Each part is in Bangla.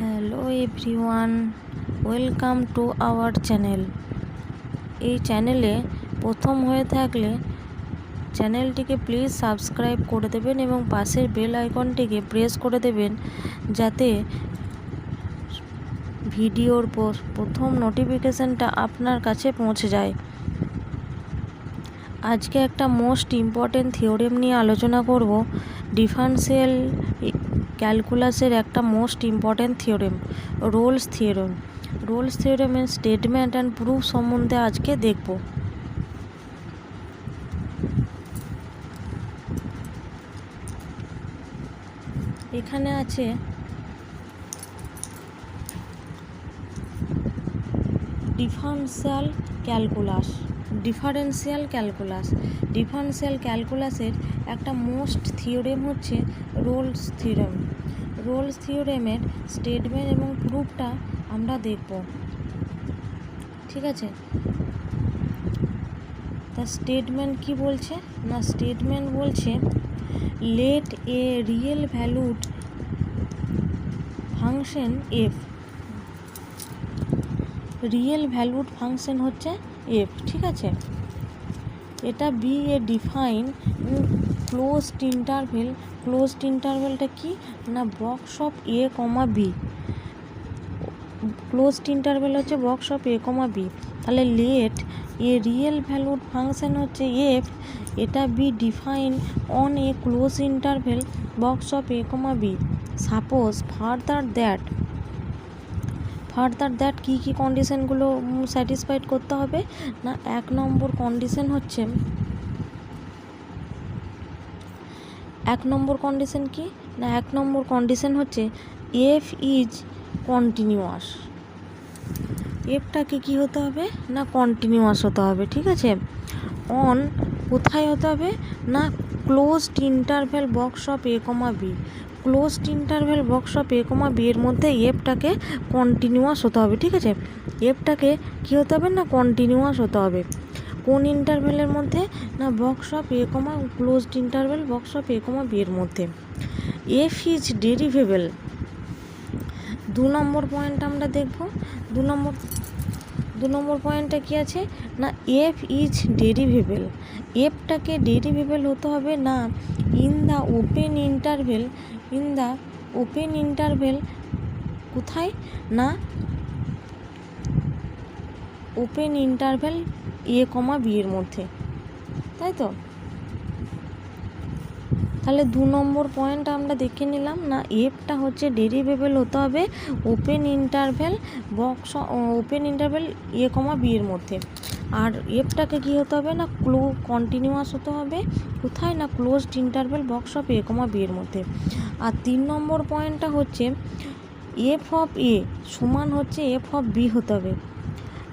Hello everyone, welcome to our channel. এই চ্যানেলে প্রথম হয়ে থাকলে চ্যানেলটিকে প্লিজ সাবস্ক্রাইব করে দেবেন এবং পাশের বেল আইকনটিকে প্রেস করে দেবেন যাতে ভিডিওর প্রথম নোটিফিকেশানটা আপনার কাছে পৌঁছে যায়। আজকে একটা মোস্ট ইম্পর্টেন্ট থিওরেম নিয়ে আলোচনা করব। ডিফারেনশিয়াল ক্যালকুলাসের একটা most important theorem, Rolle's theorem. Rolle's থিওরেমের স্টেটমেন্ট অ্যান্ড প্রুফ সম্বন্ধে আজকে দেখব। এখানে আছে ডিফারেনশিয়াল ক্যালকুলাসের একটা মোস্ট থিওরেম হচ্ছে রোলস থিওরেম। রোলস থিওরেমের স্টেটমেন্ট এবং প্রুফটা আমরা দেখব, ঠিক আছে? তা স্টেটমেন্ট কি বলছে না, স্টেটমেন্ট বলছে let a real valued function f, real valued function হচ্ছে এফ, ঠিক আছে? এটা বি এ ডিফাইন ক্লোজড ইন্টারভেলটা কি না, box of a comma b. Closed interval হচ্ছে box of a comma b. তাহলে let a real valued function হচ্ছে এফ, এটা be defined on a close interval box of a comma b. Suppose further that কী কী কন্ডিশনগুলো স্যাটিসফাইড করতে হবে না, এক নম্বর কন্ডিশন কি না, এক নম্বর কন্ডিশন হচ্ছে এফ ইজ কন্টিনিউয়াস। এফটাকে কি হতে হবে না, কন্টিনিউয়াস হতে হবে, ঠিক আছে? অন কোথায় হতে হবে না, closed interval box of a comma b. Closed interval box of a comma B এর মধ্যে এফটাকে কন্টিনিউয়াস হতে হবে, ঠিক আছে? এফটাকে কী হতে হবে না, কন্টিনিউয়াস হতে হবে। কোন ইন্টারভেলের মধ্যে না, box of a comma closed interval box of a comma B এর মধ্যে। এফ ইজ ডেরিভেবল, দু নম্বর পয়েন্ট আমরা দেখব। দু নম্বর পয়েন্টটা কি আছে না, এফ ইজ ডেরিভেবল। এফটাকে ডেরিভেবল হতে হবে না ইন দ্য ওপেন ইন্টারভেল কোথায় না, ওপেন ইন্টারভেল এ কমা বি এর মধ্যে, তাই তো? তাহলে দু নম্বর পয়েন্ট আমরা দেখে নিলাম না, এফটা হচ্ছে ডেরিভেবল হতে হবে ওপেন ইন্টারভেল এ কমা বি এর মধ্যে। আর এফটাকে কী হতে হবে না, কন্টিনিউয়াস হতে হবে কোথায় না, closed interval box of a comma B এর মধ্যে। আর তিন নম্বর পয়েন্টটা হচ্ছে এফ অফ এ সমান হচ্ছে এফ অফ বি হতে হবে।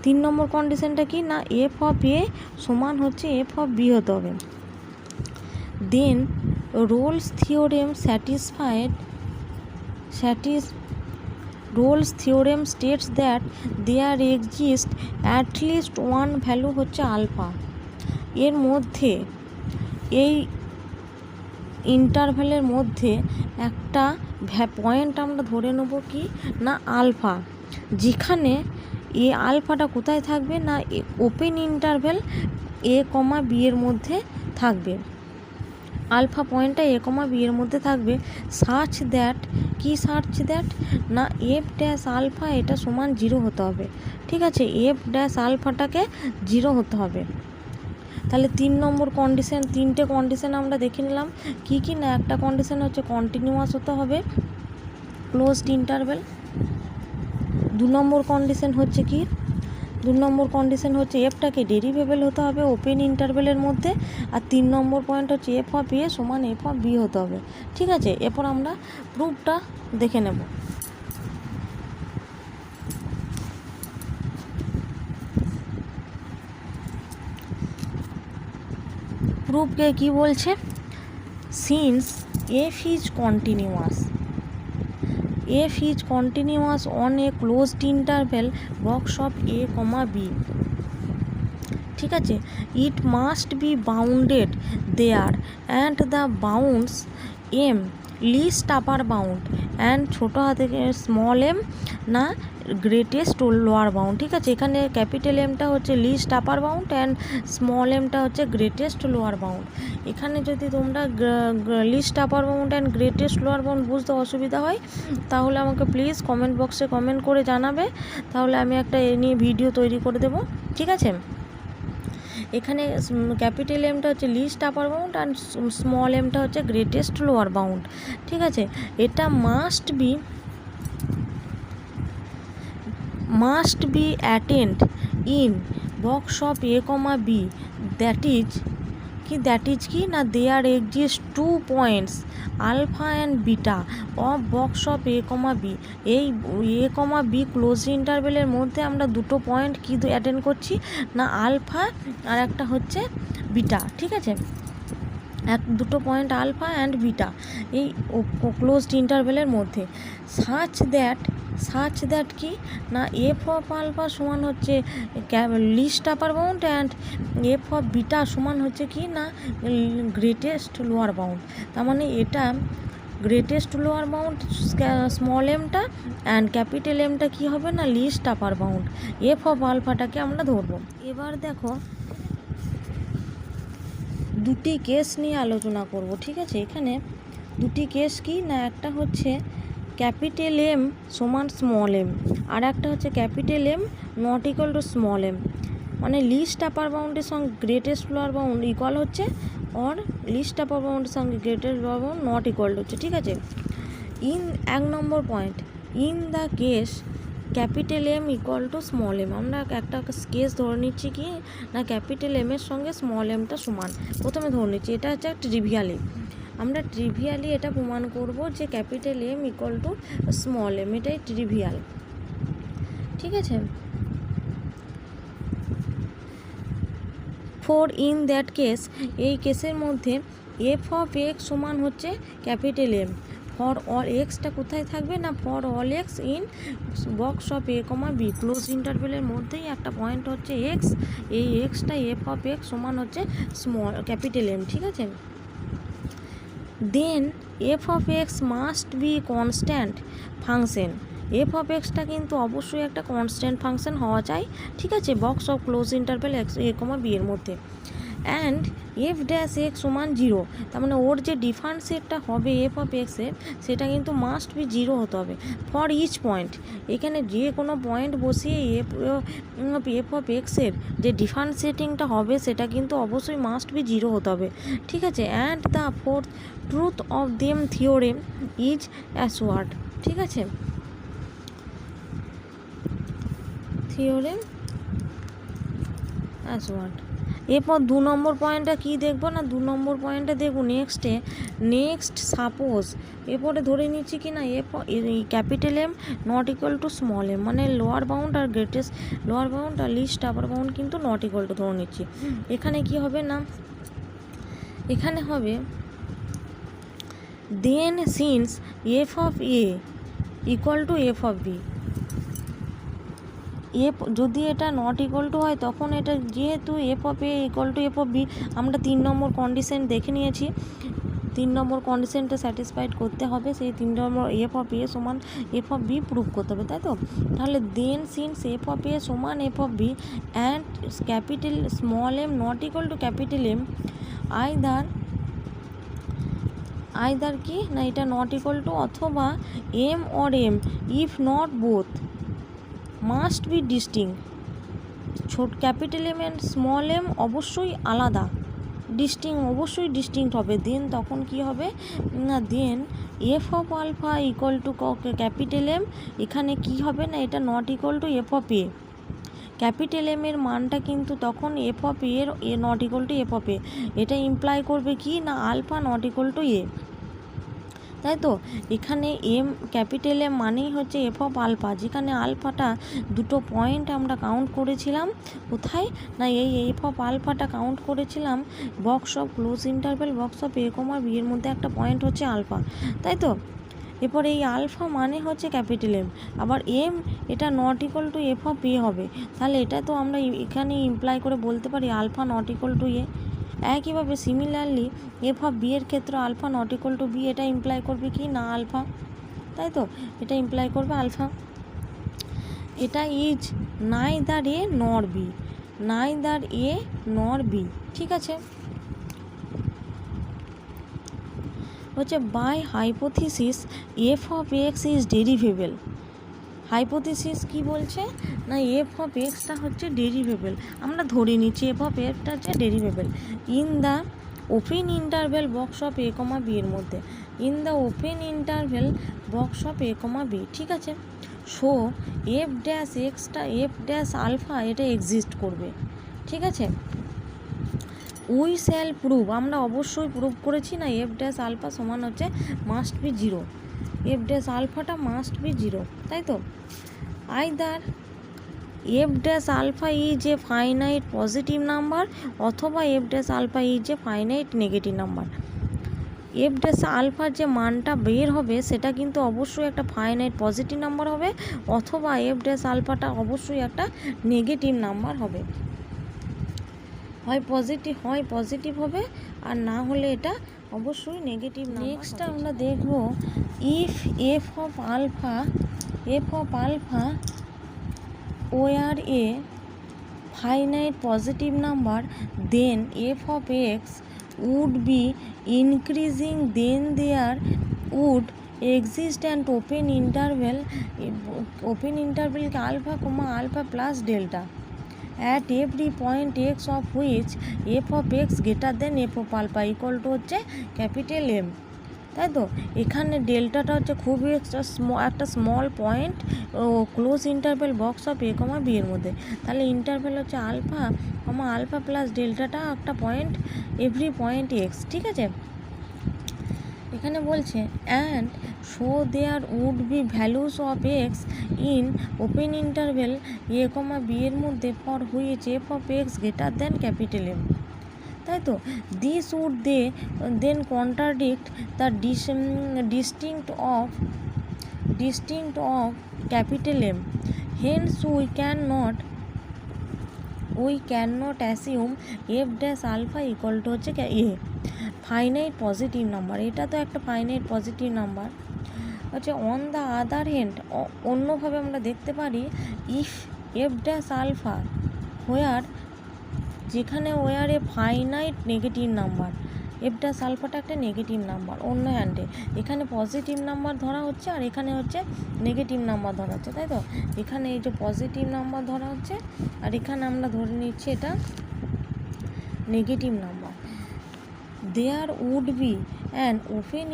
তিন নম্বর কন্ডিশনটা কি না, এফ অফ এ সমান হচ্ছে এফ অফ বি হতে হবে। Then Rolle's theorem states that there exist at least one value হচ্ছে আলফা। এর মধ্যে এই ইন্টারভ্যালের মধ্যে একটা পয়েন্ট আমরা ধরে নেব কি না, আলফা, যেখানে এ আলফাটা কোথায় থাকবে না, ওপেন ইন্টারভেল এ কমা বি এর মধ্যে থাকবে। আলফা পয়েন্টটা এ কমা বি এর মধ্যে থাকবে। সার্চ দ্যাট না এফ ড্যাশ আলফা এটা সমান 0 হতে হবে, ঠিক আছে? এফ ড্যাশ আলফাটাকে 0 হতে হবে। তাহলে তিন নম্বর কন্ডিশন, তিনটে কন্ডিশন আমরা দেখে নিলাম কি কি না, একটা কন্ডিশন হচ্ছে কন্টিনিউয়াস হতে হবে ক্লোজড ইন্টারভেল। দু নম্বর কন্ডিশন হচ্ছে কি, দু নম্বর কন্ডিশন হচ্ছে এফটাকে ডেরিভেবল হতে হবে ওপেন ইন্টারভেলের মধ্যে। আর তিন নম্বর পয়েন্ট হচ্ছে এফ অফ এ সমান এফ অফ বি হতে হবে, ঠিক আছে? এরপর আমরা প্রুফটা দেখে নেব। প্রুফকে কি বলছে, since f is continuous on a closed interval box of a comma b, ঠিক আছে? It must be bounded there and the bounds M least upper bound and ছোটো হাতে স্মল এম না গ্রেটেস্ট লোয়ার বাউন্ড। ঠিক আছে, এখানে ক্যাপিটাল এমটা হচ্ছে least upper bound and small এমটা হচ্ছে গ্রেটেস্ট লোয়ার বাউন্ড। এখানে যদি তোমরা least upper bound and greatest lower bound বুঝতে অসুবিধা হয় তাহলে আমাকে প্লিজ কমেন্ট বক্সে কমেন্ট করে জানাবে, তাহলে আমি একটা এ নিয়ে ভিডিও তৈরি করে দেবো। ঠিক আছে, এখানে ক্যাপিটাল এমটা হচ্ছে least upper bound and small এমটা হচ্ছে গ্রেটেস্ট লোয়ার বাউন্ড। ঠিক আছে, এটা must be attained in box of a comma b that is কি না there exist 2 points alpha and beta of box of a comma b. এই এ কমা বি ক্লোজ ইন্টারভেলের মধ্যে আমরা দুটো পয়েন্ট কি অ্যাটেন্ড করছি না আলফা আর একটা হচ্ছে বিটা। ঠিক আছে, দুটো পয়েন্ট আলফা অ্যান্ড বিটা এই ক্লোজড ইন্টারভেলের মধ্যে সাচ দ্যাট কি না এফ অফ আলফা সমান হচ্ছে least upper bound and F of beta সমান হচ্ছে কি না গ্রেটেস্ট লোয়ার বাউন্ড। তার মানে এটা গ্রেটেস্ট লোয়ার বাউন্ড স্মল এমটা অ্যান্ড ক্যাপিটাল এমটা কি হবে না least upper bound. F of আলফাটাকে আমরা ধরবো। এবার দেখো দুটি কেস নিয়ে আলোচনা করব। ঠিক আছে, এখানে দুটি কেস কি না একটা হচ্ছে ক্যাপিটাল এম সমান স্মল এম আর একটা হচ্ছে capital M not equal to small m. মানে লিস্ট আপার বাউন্ডের সঙ্গে গ্রেটেস্ট লোয়ার বাউন্ড ইকুয়াল হচ্ছে আর লিস্ট আপার বাউন্ডের সঙ্গে greatest lower bound not equal হচ্ছে। ঠিক আছে, এক নম্বর point in the case capital M equal to small m, আমরা একটা কেস ধরে নিচ্ছি কি না ক্যাপিটাল এমের সঙ্গে স্মল এমটা সমান। প্রথমে ধরে নিচ্ছি এটা হচ্ছে ট্রিভিয়ালি, আমরা ট্রিভিয়ালি এটা প্রমাণ করব যে capital M equal to small m, এটাই ট্রিভিয়াল। ঠিক আছে, ফর ইন দ্যাট কেস এই কেসের মধ্যে এফ অফ এক্স সমান হচ্ছে ক্যাপিটাল এম ফর অল এক্সটা কোথায় থাকবে না for all x in box of a comma b close ইন্টারভেলের মধ্যেই একটা পয়েন্ট হচ্ছে এক্স, এই এক্সটা এফ অফ এক্স সমান হচ্ছে স্মল ক্যাপিটাল এম। ঠিক আছে, then f of x must be constant function, f of এক্সটা কিন্তু অবশ্যই একটা কনস্ট্যান্ট ফাংশন হওয়া চাই। ঠিক আছে, box of close interval x a comma B এর মধ্যে অ্যান্ড এফ ড্যাশ এক্স সমান 0, তার মানে ওর যে ডিফারেন্সিয়েটটা হবে এফ অফ এক্সের সেটা কিন্তু মাস্ট বি 0 হতে হবে ফর ইচ পয়েন্ট। এখানে যে কোনো পয়েন্ট বসিয়ে এফ অফ এক্সের যে ডিফারেন্সিয়েটিংটা হবে সেটা কিন্তু অবশ্যই মাস্ট বি 0 হতে হবে। ঠিক আছে, and the fourth truth of them theorem is assured. ঠিক আছে, থিওরেম অ্যাসওয়ার্ড। এরপর 2 নম্বর পয়েন্টটা কী দেখবো না 2 নম্বর পয়েন্টটা দেখবো নেক্সট সাপোজ এরপরে ধরে নিচ্ছি কি না capital M not equal to small m, মানে লোয়ার বাউন্ড আর গ্রেটেস্ট লোয়ার বাউন্ড আর লিস্ট আপার বাউন্ড কিন্তু নট ইকুয়াল টু ধরে নিচ্ছি। এখানে কি হবে না এখানে হবে then since f of a equal to f of b, যদি এটা নট ইকুয়াল টু হয় তখন এটা যেহেতু f of a equal to f of b, আমরা 3 নম্বর কন্ডিশন দেখে নিয়েছি, 3 নম্বর কন্ডিশনটা স্যাটিসফাইড করতে হবে, সেই 3 নম্বর এফ অফ এ সমান এফ অফ বি প্রুভ করতে হবে, তাই তো। তাহলে then since f of a সমান f of b and capital small m not equal to capital M either কি না এটা নট ইকুয়াল টু অথবা M or m if not both must be distinct, capital M and small m অবশ্যই আলাদা, অবশ্যই ডিস্টিংক্ট হবে। দেন তখন কি হবে না then f of alpha equal to capital M, এখানে কি হবে না এটা not equal to f of a, capital M এর মানটা কিন্তু তখন এফ অফ এর not equal to f of a, এটা ইমপ্লাই করবে কি না alpha not equal to a, তাই তো। এখানে এম ক্যাপিটাল এম মানেই হচ্ছে এফ অফ আলফা, যেখানে আলফাটা দুটো পয়েন্ট আমরা কাউন্ট করেছিলাম কোথায় না এই এফ অফ আলফাটা কাউন্ট করেছিলাম box of close interval box of a comma B এর মধ্যে একটা পয়েন্ট হচ্ছে আলফা, তাই তো। এরপর এই আলফা মানে হচ্ছে ক্যাপিটাল এম, আবার এম এটা not equal to f of a হবে, তাহলে এটা তো আমরা এখানে ইমপ্লাই করে বলতে পারি alpha not equal to a, একইভাবে সিমিলারলি এফ অফ বি এর ক্ষেত্রে alpha not equal to b, এটা ইমপ্লাই করবে কি না আলফা, তাই তো, এটা ইমপ্লাই করবে আলফা। এটা ইজ নাইদার এ নর বি, নাইদার এ নর বি, ঠিক আছে। হচ্ছে by hypothesis f of x is derivable. Hypothesis কি বলছে না এফ অফ এক্সটা হচ্ছে ডেরিভেবল, আমরা ধরে নিচ্ছি এফ অফ এক্সটা হচ্ছে derivable in the open interval box of a comma B এর মধ্যে, in the open interval box of a comma b, ঠিক আছে। সো এফ ড্যাশ এক্সটা এফ ড্যাশ আলফা এটা এক্সিস্ট করবে, ঠিক আছে। উই শ্যাল প্রুভ, আমরা অবশ্যই প্রুভ করেছি না এফ ড্যাশ আলফা সমান হচ্ছে must be zero, f dash আলফাটা মাস্ট বি জিরো, তাই তো। Either f dash alpha is a finite positive number অথবা f dash alpha is a finite negative number. F dash আলফার যে মানটা বের হবে সেটা কিন্তু অবশ্যই একটা ফাইনাইট পজিটিভ নাম্বার হবে, অথবা এফ ড্যাশ আলফাটা অবশ্যই একটা নেগেটিভ নাম্বার হবে, হয় পজিটিভ হবে আর না হলে এটা অবশ্যই নেগেটিভ। নেক্সট আমরা দেখব if f of alpha were a finite positive number then f of x would be increasing, then there would exist an open interval alpha comma alpha plus delta at every point x of which f of x greater than f of alpha equal to হচ্ছে ক্যাপিটাল এম, তাই তো। এখানে ডেল্টাটা হচ্ছে খুবই একটা small point close interval box of a comma B এর মধ্যে, তাহলে ইন্টারভেল হচ্ছে আলফা কমা আলফা প্লাস ডেল্টাটা একটা পয়েন্ট এভরি পয়েন্ট এক্স, ঠিক আছে। এখানে বলছে and show there would be values of x in open interval A comma B এর মধ্যে for which F of x greater than capital M, তাই তো। This would then contradict the distinct of capital M, hence we can not assume F dash alpha equal to হচ্ছে এ ফাইনাইট পজিটিভ নাম্বার, এটা তো একটা ফাইনাইট পজিটিভ নাম্বার হচ্ছে। অন দ্য আদার হ্যান্ড অন্যভাবে আমরা দেখতে পারি if F dash alpha where, যেখানে were a finite negative number, F dash আলফাটা একটা নেগেটিভ নাম্বার, অন্য হ্যান্ডে এখানে পজিটিভ নাম্বার ধরা হচ্ছে আর এখানে হচ্ছে নেগেটিভ নাম্বার ধরা হচ্ছে, তাই তো। এখানে এই যে পজিটিভ নাম্বার ধরা হচ্ছে আর এখানে আমরা ধরে নিচ্ছি এটা negative number. There would be an open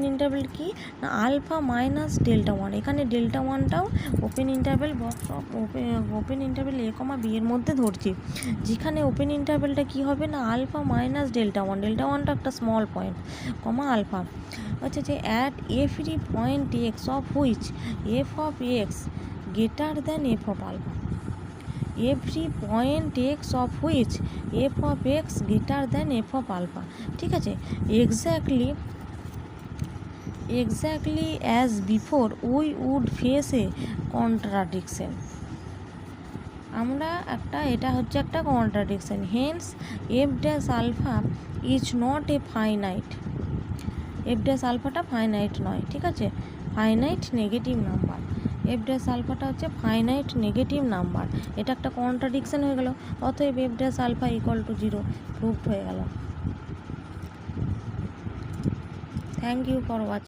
interval কি না আলফা মাইনাস ডেল্টা ওয়ান, এখানে ডেল্টা ওয়ানটাও open interval box of open interval A comma B এর মধ্যে ধরছি, যেখানে ওপেন ইন্টারভেলটা কি হবে না আলফা মাইনাস ডেল্টা ওয়ানটা একটা স্মল পয়েন্ট কমা আলফা, আচ্ছা যে at every point x of which F of x greater than F of alpha, every point x of which F of x greater than F of alpha, ঠিক আছে। Exactly as before we would face a contradiction, আমরা এটা হচ্ছে একটা contradiction. Hence F dash alpha is not a finite, F dash আলফাটা ফাইনাইট নয়, ঠিক আছে, finite negative number, F dash আলফাটা হচ্ছে ফাইনাইট নেগেটিভ নাম্বার, এটা একটা কন্ট্রাডিকশন হয়ে গেল, অতএব f dash alpha equal to zero proved হয়ে গেল। Thank you for watching.